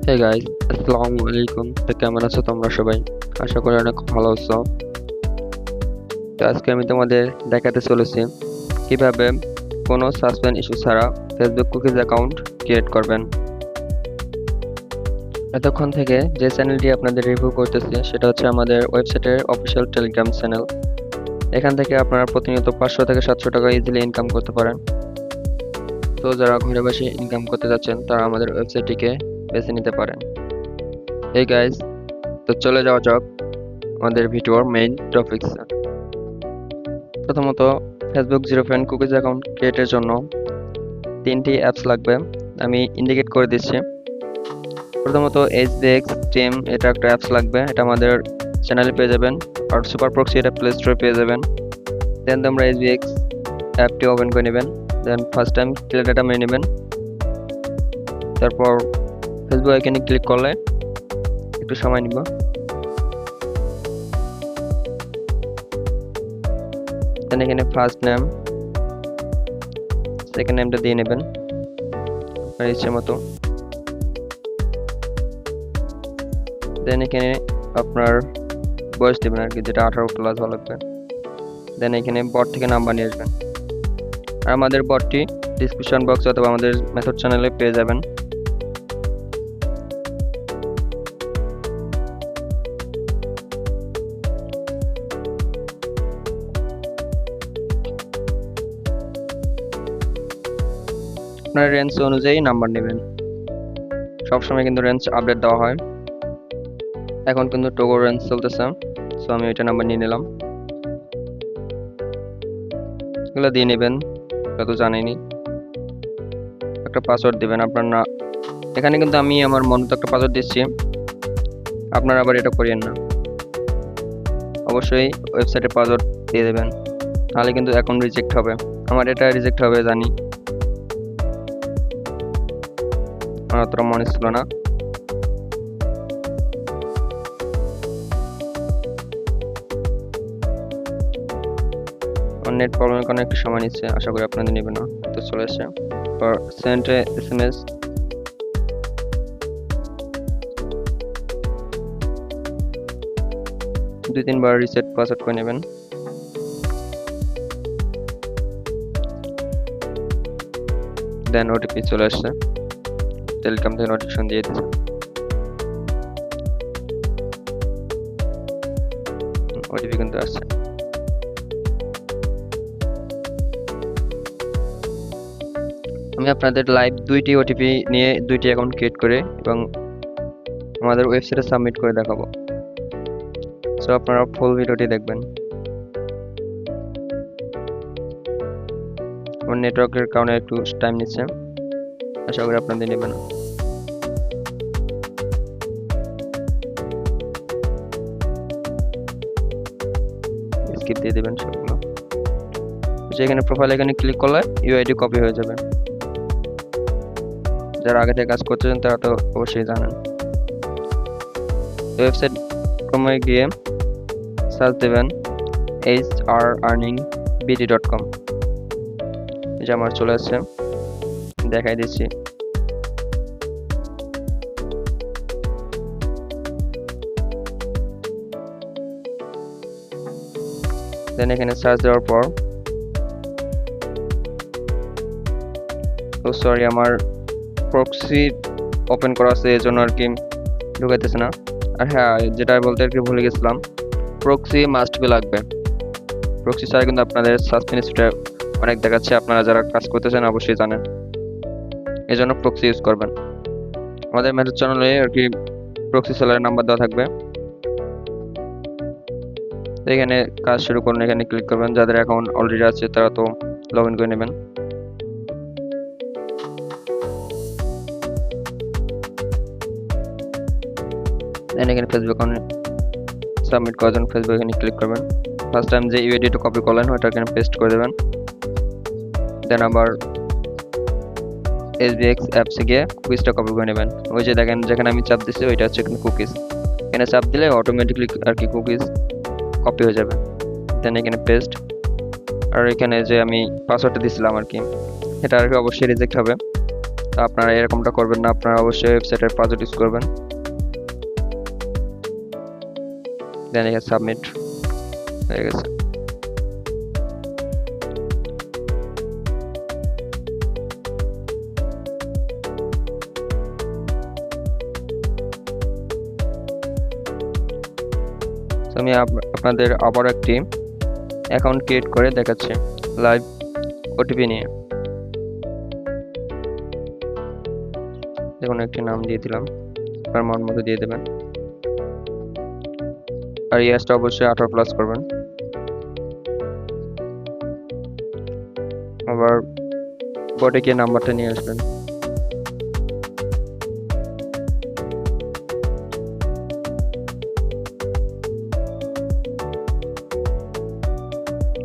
Hey guys, আসসালামু আলাইকুম। তো কেমন আছো তোমরা সবাই? আশা করি অনেক ভালো আছো। তো আজকে আমি তোমাদের দেখাতে চলেছি কিভাবে কোনো সাসপেন্ড ইস্যু ছাড়া ফেসবুক কুকিজ অ্যাকাউন্ট ক্রিয়েট করবেন। এতক্ষণ থেকে যে চ্যানেলটি আপনাদের রিভিউ করতেছি সেটা হচ্ছে আমাদের ওয়েবসাইটের অফিসিয়াল টেলিগ্রাম চ্যানেল। এখান থেকে আপনারা প্রতিনিয়ত 500 থেকে 700 টাকা ইজিলি ইনকাম করতে পারেন। তো যারা ঘরে বসে ইনকাম করতে যাচ্ছেন তারা আমাদের ওয়েবসাইটটিকে বেছে নিতে পারেন। এই গাইস, তো চলে যাওয়া যাক আমাদের ভিডিওর মেইন টপিকস। প্রথমত, Facebook zero friend cookies account ক্রিয়েটের জন্য 3টি অ্যাপস লাগবে। আমি ইন্ডিকেট করে দিচ্ছি। প্রথমত HBX টিম, এটা একটা অ্যাপস লাগবে, এটা আমাদের চ্যানেলে পেয়ে যাবেন। আর সুপার প্রক্সি এটা প্লে স্টোরে পেয়ে যাবেন। দেন তোমরা HBX অ্যাপটি ওপেন করে নেবেন। দেন ফার্স্ট টাইম ক্লিয়ার ডাটা মেরে নেবেন। তারপর ফেসবুক আইকনে ক্লিক করলে একটু সময় নিব। দেন এখানে ফার্স্ট নেম সেকেন্ড নেমটা দিয়ে নেবেন আপনার ইচ্ছে মতো। দেন এখানে আপনার বয়স দেবেন আর কি, যেটা 18+ হওয়া লাগবে। দেন এখানে বট থেকে নাম্বার নিয়ে আসবেন। আর আমাদের বটটি ডিসক্রিপশন বক্স অথবা আমাদের মেথড চ্যানেলে পেয়ে যাবেন। আপনার রেঞ্জ অনুযায়ী নাম্বার নেবেন। সবসময় কিন্তু রেঞ্জ আপডেট দেওয়া হয়। এখন কিন্তু টোগো রেঞ্জ চলতেছে, সো আমি ওইটা নাম্বার নিয়ে নিলাম। এগুলো দিয়ে নেবেন, এটা তো জানেনই। একটা পাসওয়ার্ড দিবেন আপনার না। এখানে কিন্তু আমি আমার মতো একটা পাসওয়ার্ড দিচ্ছি, আপনারা আবার এটা করিয়েন না। অবশ্যই ওয়েবসাইটের পাসওয়ার্ড দিয়ে দেবেন, তাহলে কিন্তু অ্যাকাউন্ট রিজেক্ট হবে। আমার এটা রিজেক্ট হবে জানি, আমার অতটা মনে ছিল না। নেট প্রবলেমের কারণে একটু সময় নিচ্ছে, আশা করি আপনাদের নেবে না। তো চলে এসছে সেন্ড SMS। দুই তিনবার রিসেট পাসওয়ার্ড করে নেবেন। দেন ওটিপি চলে আসছে, টেলিগ্রাম থেকে নোটিফিকেশন দিয়ে দিচ্ছে। ওটিপি কিন্তু আসছে। আমি আপনাদের লাইভ 2টি ওটিপি নিয়ে 2টি অ্যাকাউন্ট ক্রিয়েট করে এবং আমাদের ওয়েবসাইটে সাবমিট করে দেখাবো। সো আপনারা ফুল ভিডিওটি দেখবেন। আমার নেটওয়ার্কের কারণে একটু টাইম নিচ্ছে, আশা করি আপনাদের নেবে না। স্কিপ দিয়ে দেবেন সবগুলো। যেখানে প্রোফাইল এখানে ক্লিক করলে ইউআইডি কপি হয়ে যাবে। যারা আগে থেকে কাজ করতেছেন তারা তো অবশ্যই জানেন। ওয়েবসাইট ক্রমে গিয়ে সার্চ দেবেন hrearningbd.com। এটা আমার চলে আসছে, দেখাই দিচ্ছি। দেন এখানে সার্চ দেওয়ার পর সরি আমার প্রক্সি ওপেন করা আছে, এর জন্য আর কি ঢুকাইতেছে না। আর হ্যাঁ, যেটা বলতে আর কি ভুলে গেছিলাম, প্রক্সি মাস্ট বি লাগবে। প্রক্সি ছাড়া কিন্তু আপনাদের সাসপেন্স অনেক দেখাচ্ছে, আপনারা যারা কাজ করতেছেন অবশ্যই জানেন। এই জন্য প্রক্সি ইউজ করবেন। আমাদের মেথড চ্যানেলে আর কি প্রক্সি সেলারের নাম্বার দেওয়া থাকবে। এখানে কাজ শুরু করুন, এখানে ক্লিক করবেন। যাদের অ্যাকাউন্ট অলরেডি আছে তারা তো লগ ইন করে নেবেন। এখানে ফেসবুক অ্যাকাউন্ট সাবমিট করার জন্য ফেসবুক এখানে ক্লিক করবেন। ফার্স্ট টাইম যে ইউআইডিটা কপি করলেন ওটা এখানে পেস্ট করে দেবেন। দেন আবার HBX অ্যাপসে গিয়ে কুকিজটা কপি করে নেবেন। ওই যে দেখেন যেখানে আমি চাপ দিচ্ছি ওইটা হচ্ছে এখানে কুকিজ। এখানে চাপ দিলে অটোমেটিকলি আর কি কুকিজ কপি হয়ে যাবে। দেন এখানে পেস্ট। আর এখানে যে আমি পাসওয়ার্ডটা দিয়েছিলাম আর কি, এটা আর কি অবশ্যই রিজেক্ট হবে, আপনারা এরকমটা করবেন না, আপনারা অবশ্যই ওয়েবসাইটের পাসওয়ার্ড ইউজ করবেন। দেন এখানে সাবমিট হয়ে গেছে। আমি আপনাদের আবার একটি অ্যাকাউন্ট ক্রিয়েট করে দেখাচ্ছি লাইভ ওটিপি নিয়ে। দেখুন একটি নাম দিয়ে দিলাম, আপনার মন মতো দিয়ে দেবেন। আর ইয়াসটা অবশ্যই 18+ করবেন। আবার বোর্ডে গিয়ে নাম্বারটা নিয়ে আসবেন।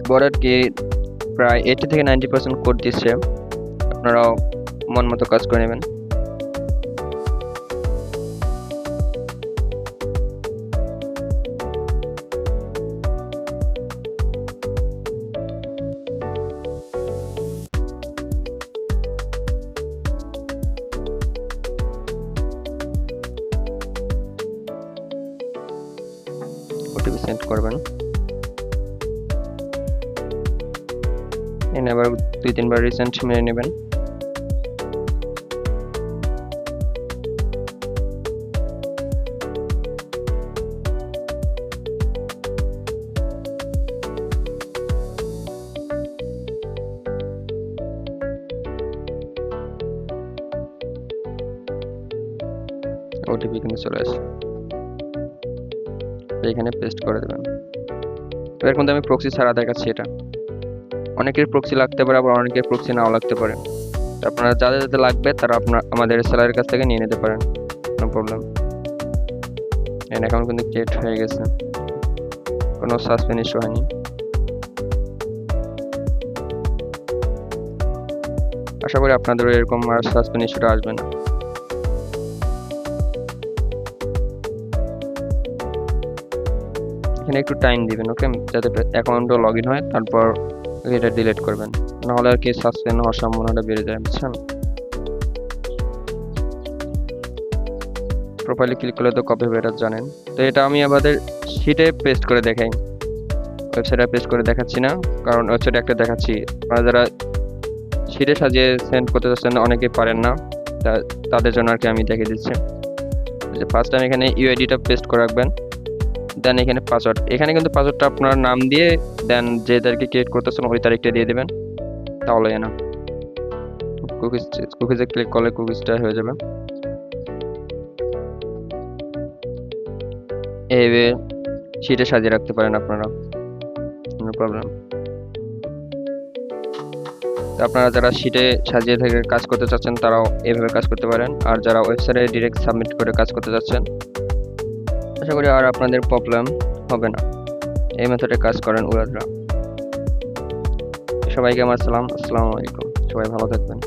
বোর্ডের গিয়ে প্রায় 80 থেকে 90% কোড দিচ্ছে, আপনারাও মন মতো কাজ করে নেবেন। ওটিপি সেন্ড করবেন। এনে আবার 2-3 বার রিসেন্ট মেরে নেবেন। ওটিপি কিন্তু চলে আসে, এখানে পেস্ট করে দেবেন। এবার কিন্তু আমি প্রক্সি ছাড়া দেখাচ্ছি। এটা অনেকের প্রক্সি লাগতে পারে, আবার অনেকের প্রক্সি নাও লাগতে পারে। তো আপনারা যাদের যাদের লাগবে তারা আমাদের সেলারের কাছ থেকে নিয়ে নিতে পারেন, নো প্রবলেম। এখানে অ্যাকাউন্ট কিন্তু ক্রিয়েট হয়ে গেছে, কোনো সাসপেন্ড ইস্যু হয়নি। আশা করি আপনাদের এরকম আর সাসপেন্ড ইস্যুটা আসবে না। এখানে একটু টাইম দিবেন, ওকে, যাতে অ্যাকাউন্টও লগ ইন হয়, তারপর এটা ডিলিট করবেন, নাহলে আর কি সাসপেন্ড হওয়ার সম্ভাবনাটা বেড়ে যায়, বুঝছেন। প্রোফাইলে ক্লিক করলে তো কপি হবে, এটা জানেন। তো এটা আমি আমাদের শিটে পেস্ট করে দেখাই, ওয়েবসাইটে পেস্ট করে দেখাচ্ছি না, কারণ ওয়েবসাইটে একটা দেখাচ্ছি। আপনারা যারা শিটে সাজিয়ে সেন্ড করতে চাচ্ছেন অনেকেই পারেন না, তাদের জন্য আর কি আমি দেখিয়ে দিচ্ছি। ফার্স্ট টাইম এখানে ইউআইডিটা পেস্ট করে রাখবেন। দেন এখানে পাসওয়ার্ড, এখানে কিন্তু পাসওয়ার্ডটা আপনার নাম দিয়ে দেন যে তারিখে ক্রিয়েট করতেছেন ওই তারিখটা দিয়ে দেবেন, তাহলে না কুকিজে ক্লিক করলে কুকিজটা হয়ে যাবে। এইভাবে শিটে সাজিয়ে রাখতে পারেন আপনারা, নো প্রবলেম। আপনারা যারা শিটে সাজিয়ে থেকে কাজ করতে চাচ্ছেন তারাও এইভাবে কাজ করতে পারেন, আর যারা ওয়েবসাইটে ডিরেক্ট সাবমিট করে কাজ করতে চাচ্ছেন আশা করি আর আপনাদের প্রবলেম হবে না। এই মেথডে কাজ করেন উড়াধুরা। সবাইকে আমার সালাম, আসসালামু আলাইকুম, সবাই ভালো থাকবেন।